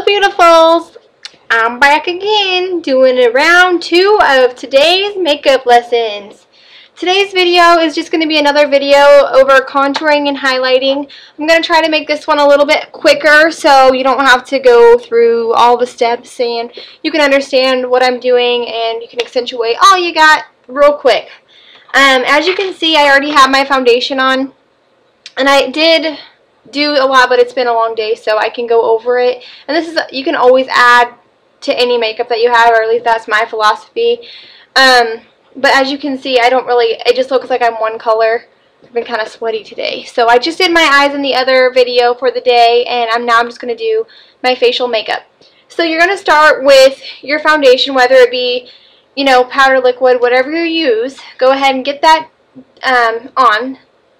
beautifuls, I'm back again doing a round 2 of today's makeup lessons. Today's video is just going to be another video over contouring and highlighting. I'm going to try to make this one a little bit quicker so you don't have to go through all the steps and you can understand what I'm doing and you can accentuate all you got real quick. As you can see, I already have my foundation on, and I did do a lot, but it's been a long day, so I can go over it. And this is, you can always add to any makeup that you have, or at least that's my philosophy. But as you can see, I don't really, it just looks like I'm one color. I've been kind of sweaty today. So I just did my eyes in the other video for the day, and I'm just going to do my facial makeup. So you're going to start with your foundation, whether it be, you know, powder, liquid, whatever you use. Go ahead and get that on.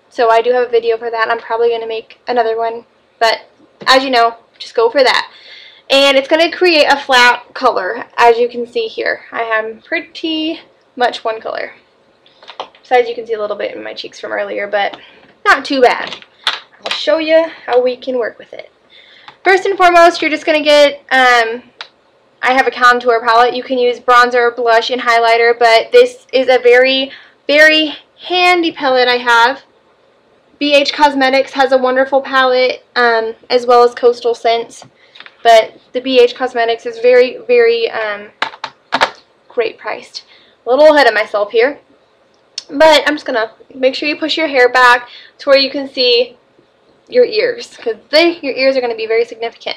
So I do have a video for that. I'm probably going to make another one, but as you know, just go for that. And it's going to create a flat color, as you can see here. I have pretty much one color. Besides, you can see a little bit in my cheeks from earlier, but not too bad. I'll show you how we can work with it. First and foremost, you're just going to get, I have a contour palette. You can use bronzer, blush, and highlighter, but this is a very, very handy palette I have. BH Cosmetics has a wonderful palette, as well as Coastal Scents, but the BH Cosmetics is very, very great priced. A little ahead of myself here, but I'm just going to make sure you push your hair back to where you can see your ears, because your ears are going to be very significant.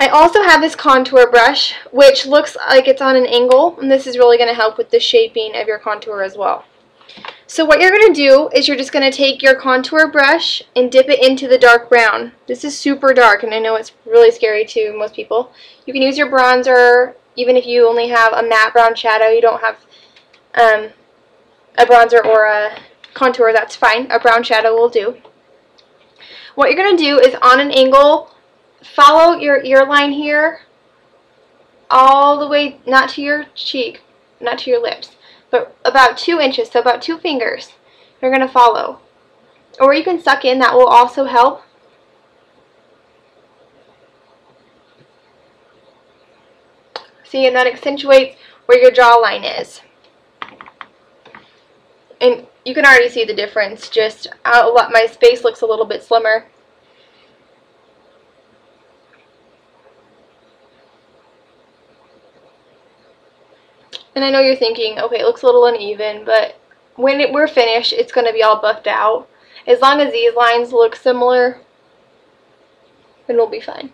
I also have this contour brush, which looks like it's on an angle, and this is really going to help with the shaping of your contour as well. So what you're going to do is you're just going to take your contour brush and dip it into the dark brown. This is super dark, and I know it's really scary to most people. You can use your bronzer, even if you only have a matte brown shadow, you don't have a bronzer or a contour, that's fine. A brown shadow will do. What you're going to do is on an angle, follow your ear line here all the way, not to your cheek, not to your lips, but about 2 inches, so about 2 fingers, you're going to follow. Or you can suck in, that will also help. See, and that accentuates where your jawline is. And you can already see the difference, just my face looks a little bit slimmer. And I know you're thinking, okay, it looks a little uneven, but when we're finished, it's going to be all buffed out. As long as these lines look similar, then we'll be fine.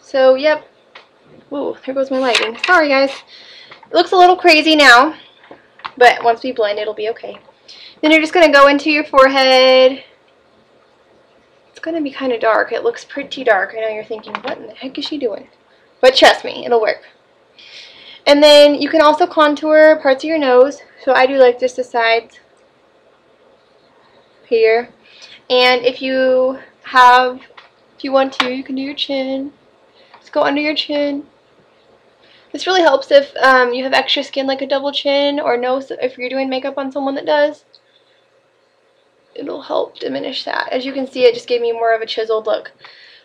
So, yep. Ooh, there goes my lighting. Sorry, guys. It looks a little crazy now, but once we blend, it'll be okay. Then you're just going to go into your forehead. It's going to be kind of dark. It looks pretty dark. I know you're thinking, what in the heck is she doing? But trust me, it'll work. And then you can also contour parts of your nose. So I do like just the sides here. And if you want to, you can do your chin. Just go under your chin. This really helps if you have extra skin like a double chin, or nose if you're doing makeup on someone that does. It'll help diminish that. As you can see, it just gave me more of a chiseled look.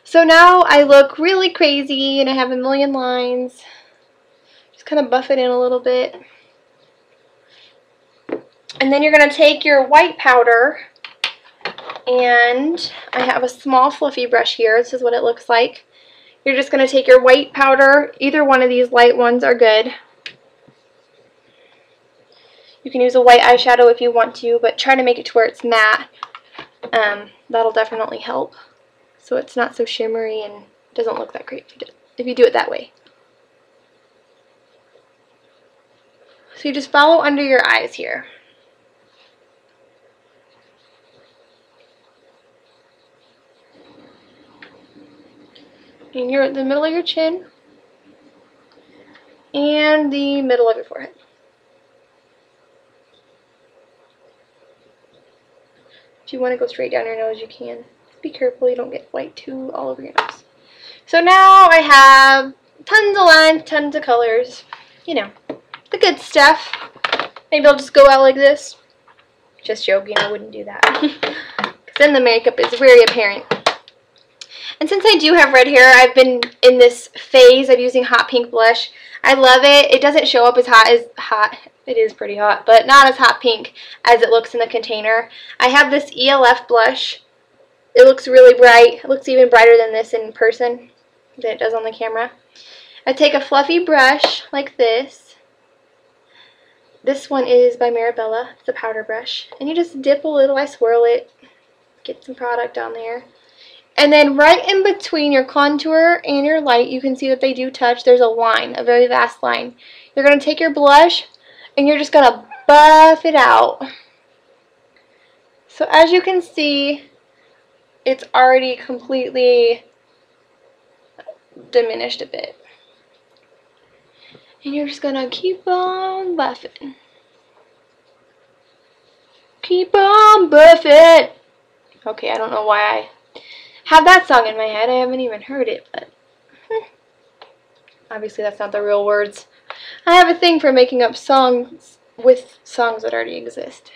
So now I look really crazy and I have a million lines. Just kind of buff it in a little bit. And then you're going to take your white powder, and I have a small fluffy brush here. This is what it looks like. You're just going to take your white powder. Either one of these light ones are good. You can use a white eyeshadow if you want to, but try to make it to where it's matte. That'll definitely help. So it's not so shimmery and doesn't look that great if you do it that way. So you just follow under your eyes here. And you're at the middle of your chin and the middle of your forehead. If you want to go straight down your nose, you can. Be careful you don't get white too all over your nose. So now I have tons of lines, tons of colors, you know, the good stuff. Maybe I'll just go out like this. Just joking, I wouldn't do that. Because then the makeup is very apparent. And since I do have red hair, I've been in this phase of using hot pink blush. I love it. It doesn't show up as hot. It is pretty hot, but not as hot pink as it looks in the container. I have this ELF blush. It looks really bright. It looks even brighter than this in person than it does on the camera. I take a fluffy brush like this. This one is by Marabella. It's a powder brush. And you just dip a little. I swirl it. Get some product on there. And then right in between your contour and your light, you can see that they do touch. There's a line, a very vast line. You're going to take your blush and you're just going to buff it out. So as you can see, it's already completely diminished a bit. And you're just going to keep on buffing. Keep on buffing. Okay, I don't know why I have that song in my head. I haven't even heard it, but obviously that's not the real words. I have a thing for making up songs with songs that already exist.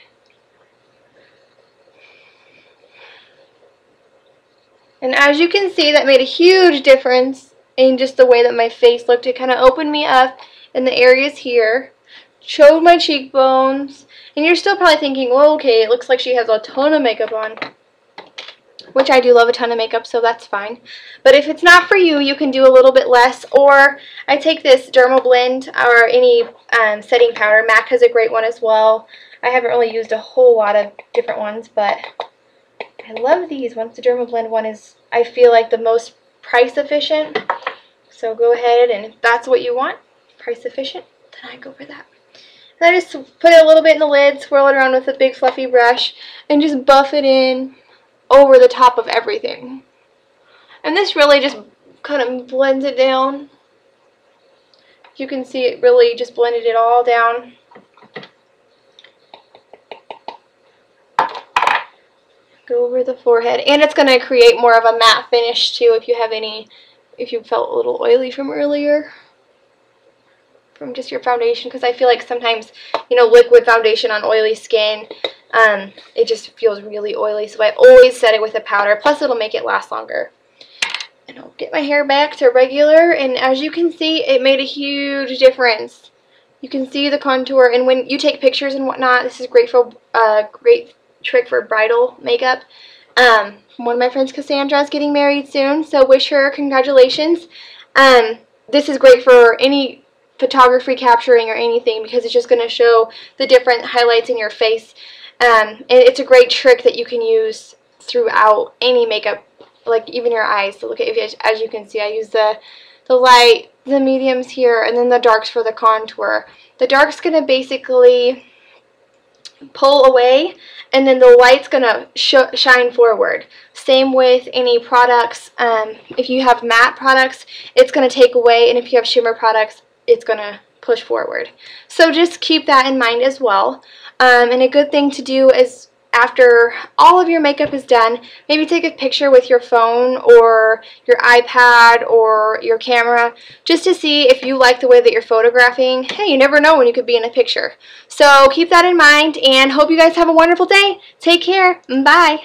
And as you can see, that made a huge difference in just the way that my face looked. It kind of opened me up in the areas here, showed my cheekbones, and you're still probably thinking, well, okay, it looks like she has a ton of makeup on. Which I do love a ton of makeup, so that's fine. But if it's not for you, you can do a little bit less. Or I take this Derma Blend or any setting powder. MAC has a great one as well. I haven't really used a whole lot of different ones, but I love these ones. The Derma Blend one is, I feel like, the most price efficient. So go ahead, and if that's what you want, price efficient, then I go for that. And I just put it a little bit in the lid, swirl it around with a big fluffy brush, and just buff it in over the top of everything. And this really just kind of blends it down. You can see it really just blended it all down. Go over the forehead, and it's going to create more of a matte finish too if you felt a little oily from earlier, from just your foundation, because I feel like sometimes, you know, liquid foundation on oily skin, it just feels really oily, so I always set it with a powder, plus it'll make it last longer. And I'll get my hair back to regular, and as you can see, it made a huge difference. You can see the contour, and when you take pictures and whatnot, this is great for great trick for bridal makeup. One of my friends, Cassandra, is getting married soon, so wish her congratulations. This is great for any photography capturing or anything, because it's just going to show the different highlights in your face. And it's a great trick that you can use throughout any makeup, like even your eyes. So look at, as you can see, I use the light, the mediums here, and then the darks for the contour. The dark's going to basically pull away, and then the light's going to shine forward. Same with any products. If you have matte products, it's going to take away, and if you have shimmer products, it's going to push forward. So just keep that in mind as well. And a good thing to do is, after all of your makeup is done, maybe take a picture with your phone or your iPad or your camera, just to see if you like the way that you're photographing. Hey, you never know when you could be in a picture. So keep that in mind, and hope you guys have a wonderful day. Take care. Bye.